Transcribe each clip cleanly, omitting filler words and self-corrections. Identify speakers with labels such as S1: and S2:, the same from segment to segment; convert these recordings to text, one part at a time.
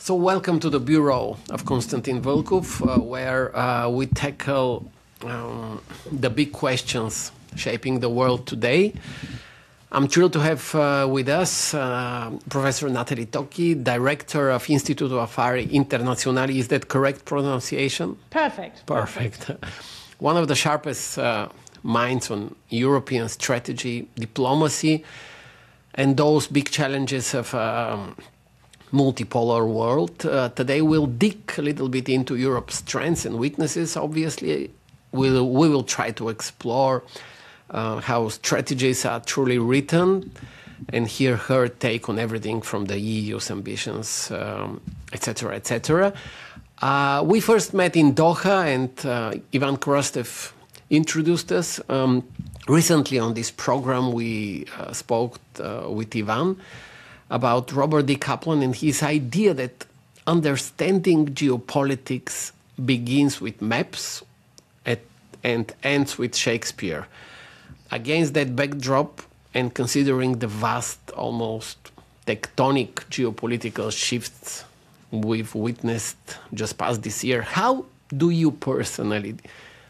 S1: So welcome to the Bureau of Konstantin Vълkov, where we tackle the big questions shaping the world today. I'm thrilled to have with us Professor Natali Точи, Director of Istituto Affari Internazionali. Is that correct pronunciation?
S2: Perfect.
S1: Perfect. One of the sharpest minds on European strategy, diplomacy, and those big challenges of multipolar world. Today we'll dig a little bit into Europe's strengths and weaknesses. Obviously, we will try to explore how strategies are truly written and hear her take on everything from the EU's ambitions, etc., etc. We first met in Doha, and Ivan Krastev introduced us. Recently on this program, we spoke with Ivan about Robert D. Kaplan and his idea that understanding geopolitics begins with maps and ends with Shakespeare. Against that backdrop, and considering the vast, almost tectonic geopolitical shifts we've witnessed just past this year, how do you personally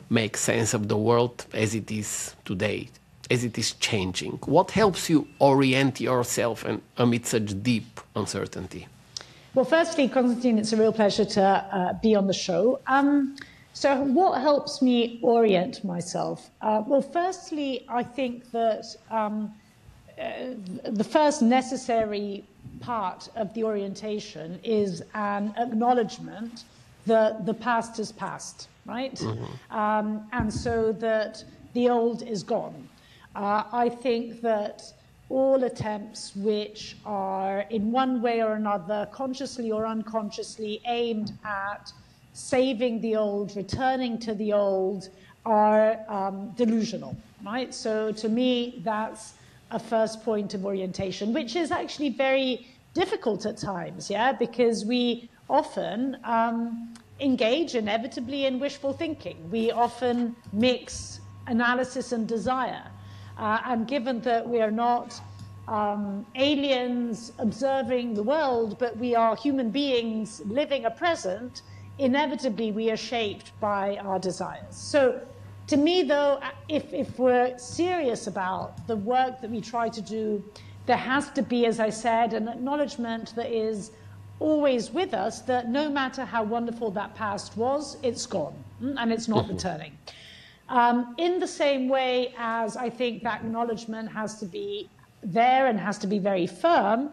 S1: make sense of the world as it is today, as it is changing? What helps you orient yourself amid such deep uncertainty?
S2: Well, firstly, Konstantin, it's a real pleasure to be on the show. So what helps me orient myself? Well, firstly, I think that the first necessary part of the orientation is an acknowledgement that the past is past, right? Mm-hmm. And so that the old is gone. I think that all attempts which are in one way or another, consciously or unconsciously, aimed at saving the old, returning to the old, are delusional, right? So to me, that's a first point of orientation, which is actually very difficult at times, yeah, because we often engage inevitably in wishful thinking. We often mix analysis and desire. And given that we are not aliens observing the world, but we are human beings living a present, inevitably we are shaped by our desires. So to me, though, if we're serious about the work that we try to do, there has to be, as I said, an acknowledgement that is always with us, that no matter how wonderful that past was, it's gone, and it's not returning. In the same way as I think that acknowledgement has to be there and has to be very firm,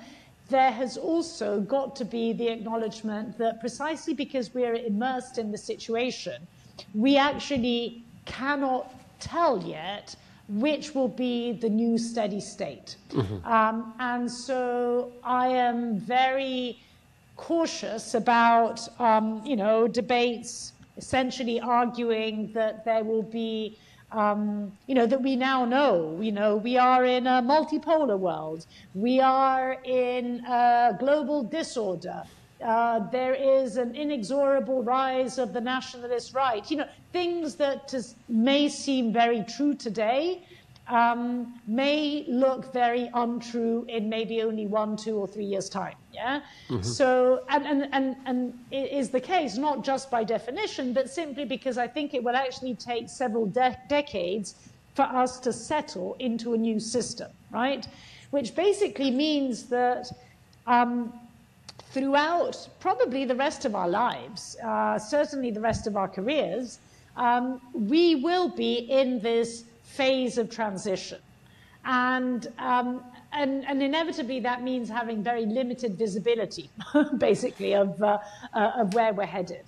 S2: there has also got to be the acknowledgement that precisely because we're immersed in the situation, we actually cannot tell yet which will be the new steady state. Mm-hmm. And so I am very cautious about, debates essentially arguing that there will be, that we now know, we are in a multipolar world. We are in a global disorder. There is an inexorable rise of the nationalist right. Things that may seem very true today may look very untrue in maybe only 1, 2, or 3 years' time. Yeah. Mm-hmm. So, and it is the case not just by definition, but simply because I think it will actually take several decades for us to settle into a new system, right? Which basically means that throughout probably the rest of our lives, certainly the rest of our careers, we will be in this phase of transition. And inevitably that means having very limited visibility, basically, of where we're headed.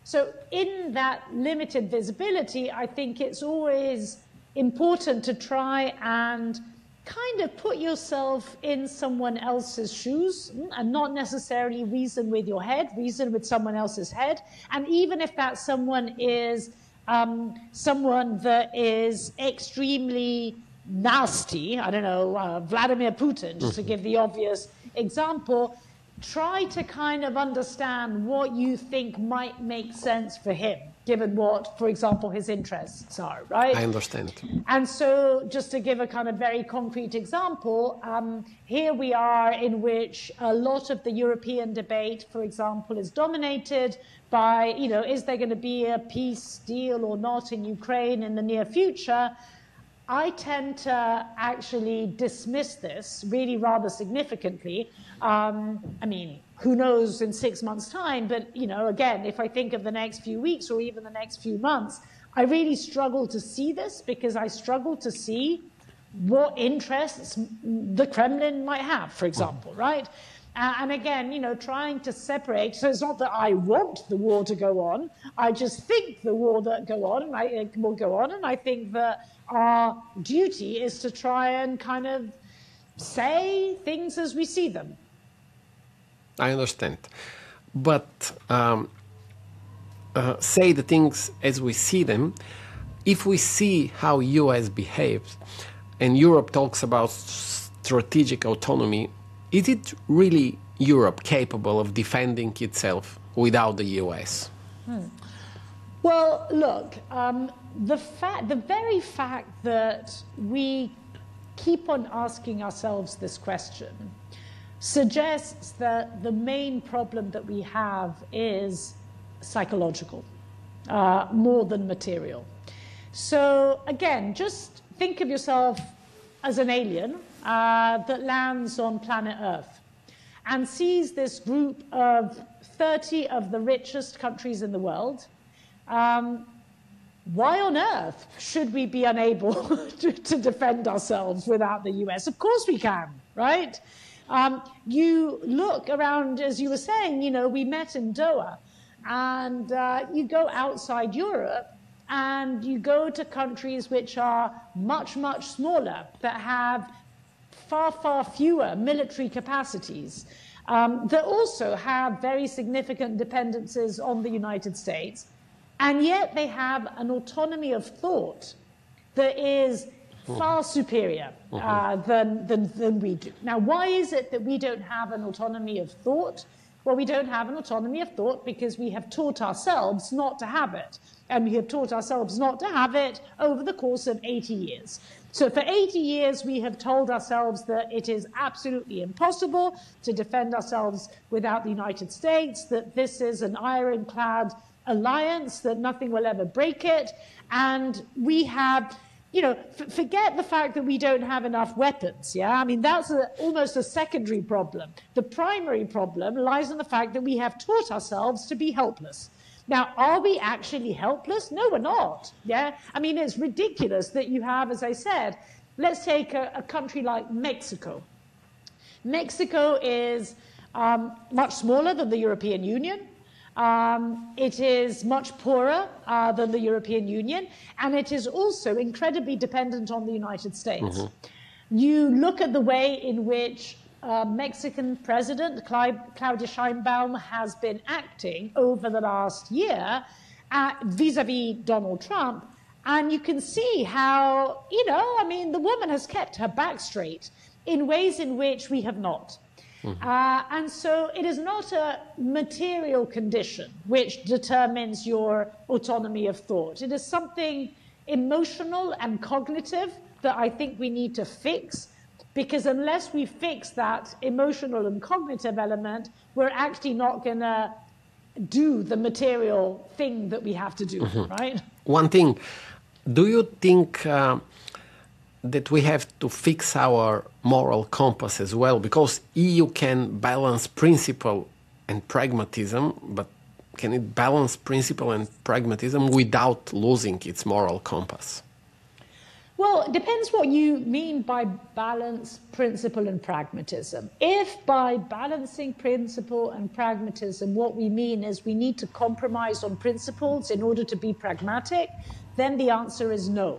S2: So in that limited visibility, I think it's always important to try and kind of put yourself in someone else's shoes and not necessarily reason with your head, reason with someone else's head. And even if that someone is someone that is extremely nasty, I don't know, Vladimir Putin, just to give the obvious example, try to kind of understand what you think might make sense for him, given what, for example, his interests are, right?
S1: I understand.
S2: And so just to give a kind of very concrete example, here we are in which a lot of the European debate, for example, is dominated by, is there going to be a peace deal or not in Ukraine in the near future? I tend to actually dismiss this really rather significantly. Who knows in 6 months' time, but, again, if I think of the next few weeks or even the next few months, I really struggle to see this because I struggle to see what interests the Kremlin might have, for example, right? And again, trying to separate. So it's not that I want the war to go on. I just think the war that will go on, and I think that our duty is to try and kind of say things as we see them.
S1: I understand. But say the things as we see them. If we see how US behaves and Europe talks about strategic autonomy, is it really Europe capable of defending itself without the US?
S2: Well, look, the very fact that we keep on asking ourselves this question suggests that the main problem that we have is psychological, more than material. So again, just think of yourself as an alien that lands on planet Earth and sees this group of 30 of the richest countries in the world. Why on earth should we be unable to defend ourselves without the US? Of course we can, right? You look around, as you were saying, we met in Doha, and you go outside Europe and you go to countries which are much, much smaller, that have far, far fewer military capacities, that also have very significant dependencies on the United States, and yet they have an autonomy of thought that is far superior than we do. Now, why is it that we don't have an autonomy of thought? Well, we don't have an autonomy of thought because we have taught ourselves not to have it. And we have taught ourselves not to have it over the course of 80 years. So for 80 years, we have told ourselves that it is absolutely impossible to defend ourselves without the United States, that this is an ironclad alliance, that nothing will ever break it. And we have, forget the fact that we don't have enough weapons, yeah? I mean, that's almost a secondary problem. The primary problem lies in the fact that we have taught ourselves to be helpless. Now, are we actually helpless? No, we're not, yeah? I mean, it's ridiculous that you have, as I said, let's take a country like Mexico. Mexico is much smaller than the European Union. It is much poorer than the European Union, and it is also incredibly dependent on the United States. You look at the way in which Mexican President Claudia Sheinbaum has been acting over the last year vis-a-vis Donald Trump, and you can see how, the woman has kept her back straight in ways in which we have not. And so it is not a material condition which determines your autonomy of thought. It is something emotional and cognitive that I think we need to fix, because unless we fix that emotional and cognitive element, we're actually not going to do the material thing that we have to do, right?
S1: One thing, do you think that we have to fix our moral compass as well? Because EU can balance principle and pragmatism, but can it balance principle and pragmatism without losing its moral compass?
S2: Well, it depends what you mean by balance, principle, and pragmatism. If by balancing principle and pragmatism, what we mean is we need to compromise on principles in order to be pragmatic, then the answer is no.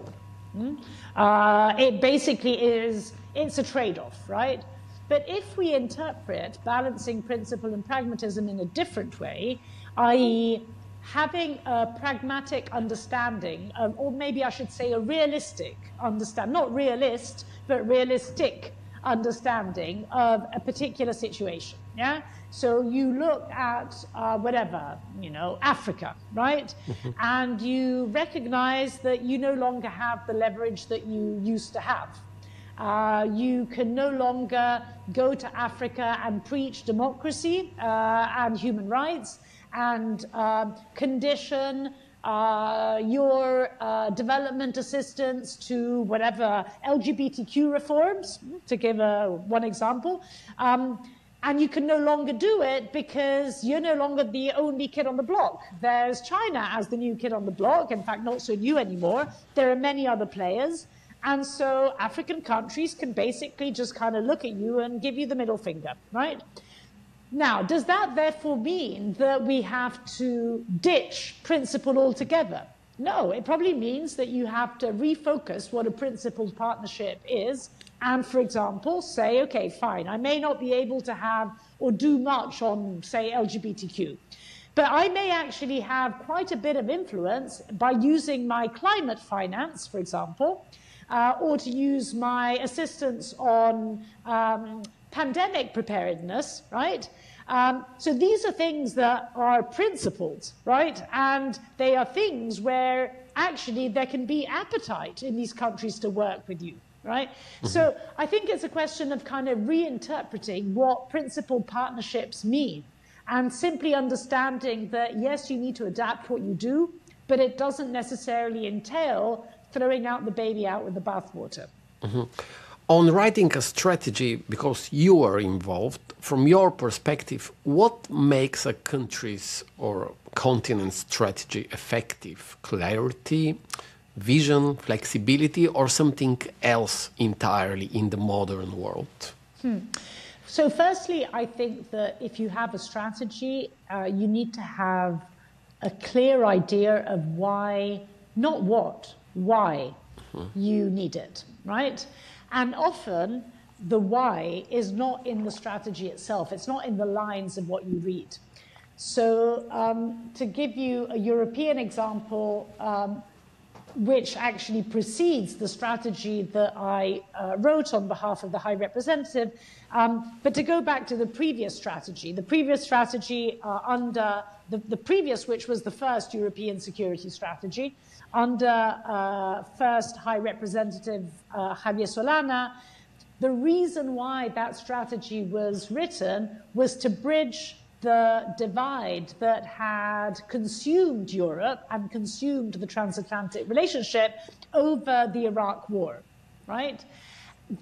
S2: It basically is, it's a trade-off, right? But if we interpret balancing principle and pragmatism in a different way, i.e., having a pragmatic understanding, or maybe I should say a realistic understanding, not realist, but realistic understanding of a particular situation. Yeah. So you look at whatever, Africa, right? And you recognize that you no longer have the leverage that you used to have. You can no longer go to Africa and preach democracy and human rights and condition your development assistance to whatever LGBTQ reforms, to give one example. And you can no longer do it because you're no longer the only kid on the block. There's China as the new kid on the block, in fact, not so new anymore. There are many other players. And so African countries can basically just kind of look at you and give you the middle finger, right? Now, does that therefore mean that we have to ditch principle altogether? No, it probably means that you have to refocus what a principled partnership is and, for example, say, okay, fine, I may not be able to have or do much on, say, LGBTQ, but I may actually have quite a bit of influence by using my climate finance, for example, or to use my assistance on pandemic preparedness, right? So these are things that are principled, right? And they are things where actually there can be appetite in these countries to work with you, right? So I think it's a question of kind of reinterpreting what principled partnerships mean and simply understanding that, yes, you need to adapt what you do, but it doesn't necessarily entail throwing out the baby out with the bathwater.
S1: On writing a strategy, because you are involved, from your perspective, what makes a country's or continent's strategy effective? Clarity, vision, flexibility, or something else entirely in the modern world?
S2: So firstly, I think that if you have a strategy, you need to have a clear idea of why, not what, why you need it, right? And often the why is not in the strategy itself. It's not in the lines of what you read. So to give you a European example, which actually precedes the strategy that I wrote on behalf of the High Representative, but to go back to the previous strategy under the previous, which was the first European security strategy, under first High Representative Javier Solana, the reason why that strategy was written was to bridge the divide that had consumed Europe and consumed the transatlantic relationship over the Iraq War, right?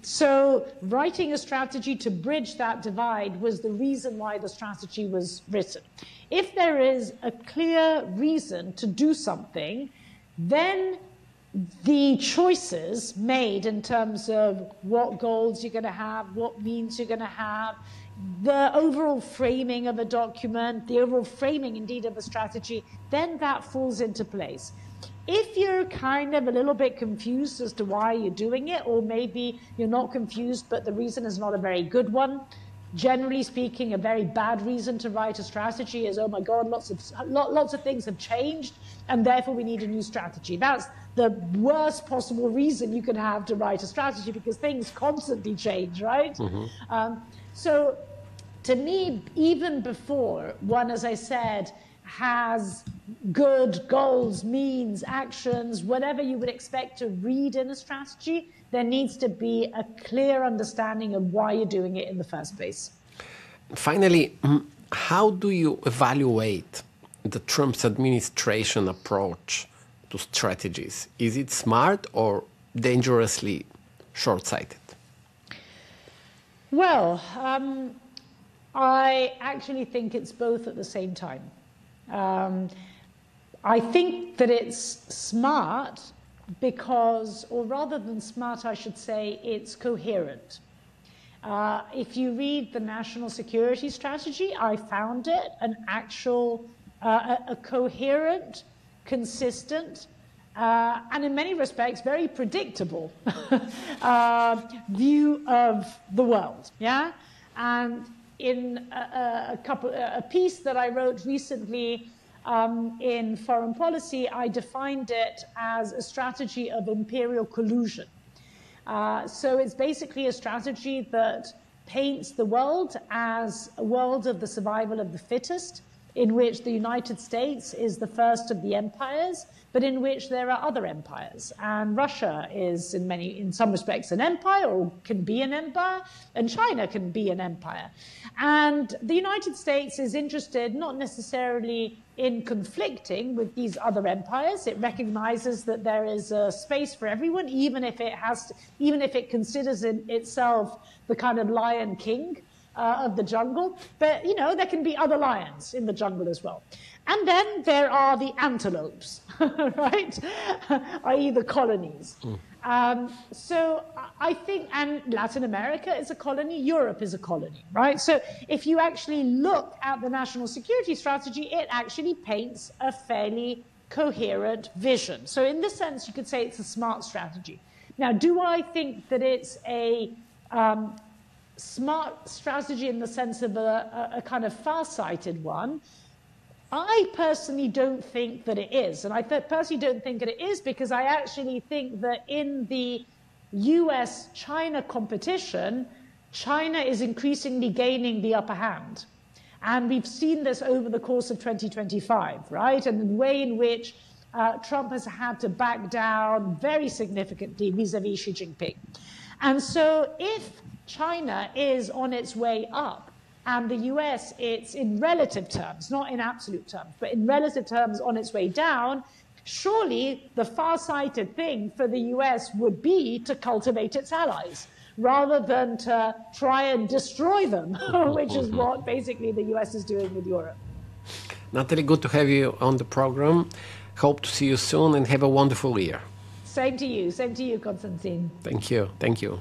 S2: So writing a strategy to bridge that divide was the reason why the strategy was written. If there is a clear reason to do something, then the choices made in terms of what goals you're going to have, what means you're going to have, the overall framing of a document, the overall framing indeed of a strategy, then that falls into place. If you're kind of a little bit confused as to why you're doing it, or maybe you're not confused but the reason is not a very good one, generally speaking, a very bad reason to write a strategy is, oh my God, lots of things have changed and therefore we need a new strategy. That's the worst possible reason you could have to write a strategy, because things constantly change, right? So to me, even before one, as I said, has good goals, means, actions, whatever you would expect to read in a strategy, there needs to be a clear understanding of why you're doing it in the first place.
S1: Finally, how do you evaluate the Trump's administration approach to strategies? Is it smart or dangerously short-sighted?
S2: Well, I actually think it's both at the same time. I think that it's smart because, or rather than smart, I should say, it's coherent. If you read the national security strategy, I found it an actual, a coherent, consistent, and in many respects, very predictable view of the world, yeah? And in a piece that I wrote recently in Foreign Policy, I defined it as a strategy of imperial collusion. So it's basically a strategy that paints the world as a world of the survival of the fittest, in which the United States is the first of the empires, but in which there are other empires. And Russia is in some respects an empire, or can be an empire, and China can be an empire. And the United States is interested not necessarily in conflicting with these other empires. It recognizes that there is a space for everyone, even if it considers itself the kind of lion king of the jungle. But, there can be other lions in the jungle as well. And then there are the antelopes, right? i.e. the colonies. So I think, and Latin America is a colony, Europe is a colony, right? So if you actually look at the national security strategy, it actually paints a fairly coherent vision. So in this sense, you could say it's a smart strategy. Now, do I think that it's a smart strategy in the sense of a kind of far-sighted one? I personally don't think that it is. And I personally don't think that it is because I actually think that in the US-China competition, China is increasingly gaining the upper hand. And we've seen this over the course of 2025, right? And the way in which Trump has had to back down very significantly vis-a-vis Xi Jinping. And so if China is on its way up, and the US, it's in relative terms, not in absolute terms, but in relative terms on its way down, surely the far-sighted thing for the US would be to cultivate its allies, rather than to try and destroy them, which is what basically the US is doing with Europe.
S1: Natalie, good to have you on the program. Hope to see you soon and have a wonderful year.
S2: Same to you, Konstantin.
S1: Thank you.